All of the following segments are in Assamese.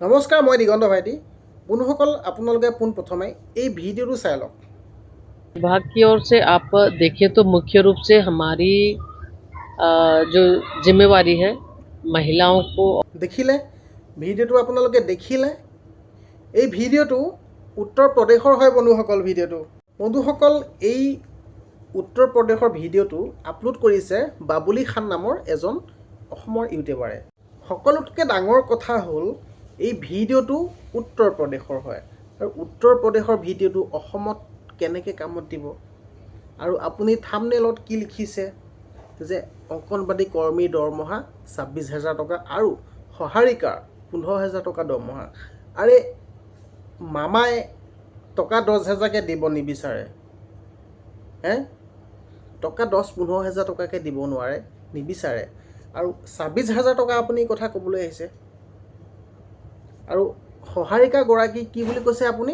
নমস্কাৰ, মই দিগন্ত ভাইটি। বন্ধুসকল, আপোনালোকে পোনপ্ৰথমে এই ভিডিঅ'টো চাই লওক। विभाग की ओर से आप देखें तो मुख्य रूप से हमारी जो जिम्मेवारी है महिलाओं को দেখিলে ভিডিঅ'টো আপোনালোকে দেখিলে এই ভিডিঅ'টো উত্তৰ প্ৰদেশৰ হয় বন্ধুসকল। বন্ধুসকল, এই উত্তৰ প্ৰদেশৰ ভিডিঅ'টো আপলোড কৰিছে বাবুলি খান নামৰ এজন অসমৰ ইউটিউবাৰে। সকলোতকৈ ডাঙৰ কথা হ'ল এই ভিডিঅ'টো উত্তৰ প্ৰদেশৰ হয়, আৰু উত্তৰ প্ৰদেশৰ ভিডিঅ'টো অসমত কেনেকৈ কামত দিব। আৰু আপুনি থাম্বনেইলত কি লিখিছে যে অংগনবাদী কৰ্মীৰ দৰমহা 26,000 টকা আৰু সহাৰিকাৰ 15,000 টকা দৰমহা। আৰে মামাই টকা 10,000কৈ দিব নিবিচাৰে, টকা 10-15,000 টকাকৈ দিব নোৱাৰে, নিবিচাৰে, আৰু 26,000 টকা আপুনি কথা ক'বলৈ আহিছে। আৰু সহাৰিকাগৰাকী কি বুলি কৈছে আপুনি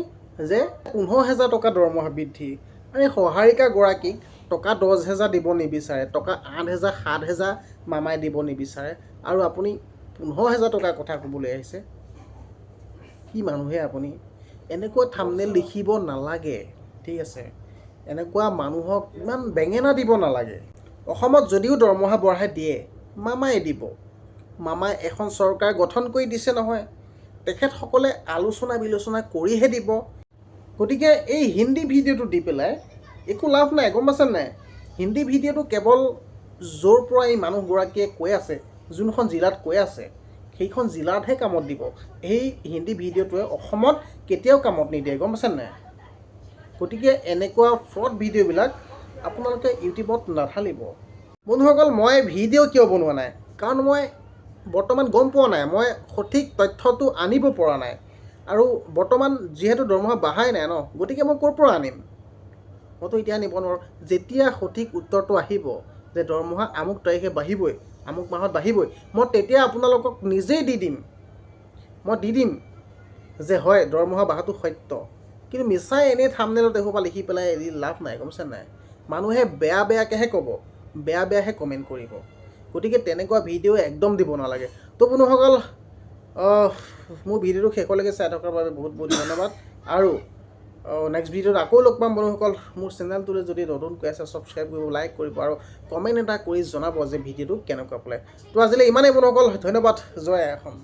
যে 15,000 টকা দৰমহা বৃদ্ধি। আৰু সহাৰিকাগৰাকীক টকা 10,000 দিব নিবিচাৰে, টকা 8,000 7,000 মামাই দিব নিবিচাৰে, আৰু আপুনি 15,000 টকাৰ কথা ক'বলৈ আহিছে। কি মানুহে আপুনি? এনেকুৱা থাম্বনেইল লিখিব নালাগে, ঠিক আছে? এনেকুৱা মানুহক ইমান বেঙেনা দিব নালাগে। অসমত যদিও দৰমহা বঢ়াই দিয়ে, মামাই দিব। মামাই এখন চৰকাৰ গঠন কৰি দিছে নহয়, তেখেতসকলে আলোচনা বিলোচনা কৰিহে দিব। গতিকে এই হিন্দী ভিডিঅ'টো দি পেলাই একো লাভ নাই, গম পাইছে নাই? হিন্দী ভিডিঅ'টো কেৱল য'ৰ পৰা এই মানুহগৰাকীয়ে কৈ আছে, যোনখন জিলাত কৈ আছে, সেইখন জিলাতহে কামত দিব। এই হিন্দী ভিডিঅ'টোৱে অসমত কেতিয়াও কামত নিদিয়ে, গম পাইছে নাই? গতিকে এনেকুৱা ফ্ৰড ভিডিঅ'বিলাক আপোনালোকে ইউটিউবত নাঢালিব। বন্ধুসকল, মই ভিডিঅ' কিয় বনোৱা নাই? কাৰণ মই বৰ্তমান গম পোৱা নাই, মই সঠিক তথ্যটো আনিব পৰা নাই। আৰু বৰ্তমান যিহেতু দৰমহা বঢ়াই নাই ন, গতিকে মই ক'ৰ পৰা আনিম? মইতো এতিয়া আনিব নোৱাৰোঁ। যেতিয়া সঠিক উত্তৰটো আহিব যে দৰমহা আমুক তাৰিখে বাঢ়িবই, আমুক মাহত বাঢ়িবই, মই তেতিয়া আপোনালোকক নিজেই দি দিম যে হয়, দৰমহা বঢ়াটো সত্য। কিন্তু মিছাই এনেই থাম্বনেইলত এসোপা লিখি পেলাই এৰি লাভ নাই, গম পাইছে নাই? মানুহে বেয়াকৈহে ক'ব, বেয়াহে কমেণ্ট কৰিব। গতিকে তেনেকুৱা ভিডিঅ' একদম দিব নালাগে। তো বন্ধুসকল, মোৰ ভিডিঅ'টো শেষলৈকে চাই থকাৰ বাবে বহুত বহুত ধন্যবাদ। আৰু নেক্সট ভিডিঅ'ত আকৌ লগ পাম বন্ধুসকল। মোৰ চেনেলটোলৈ যদি নতুনকৈ আছে, ছাবস্ক্ৰাইব কৰিব, লাইক কৰিব, আৰু কমেণ্ট এটা কৰি জনাব যে ভিডিঅ'টো কেনেকুৱা পালে। তো আজিলৈ ইমানেই বন্ধুসকল, ধন্যবাদ। জয় অসম।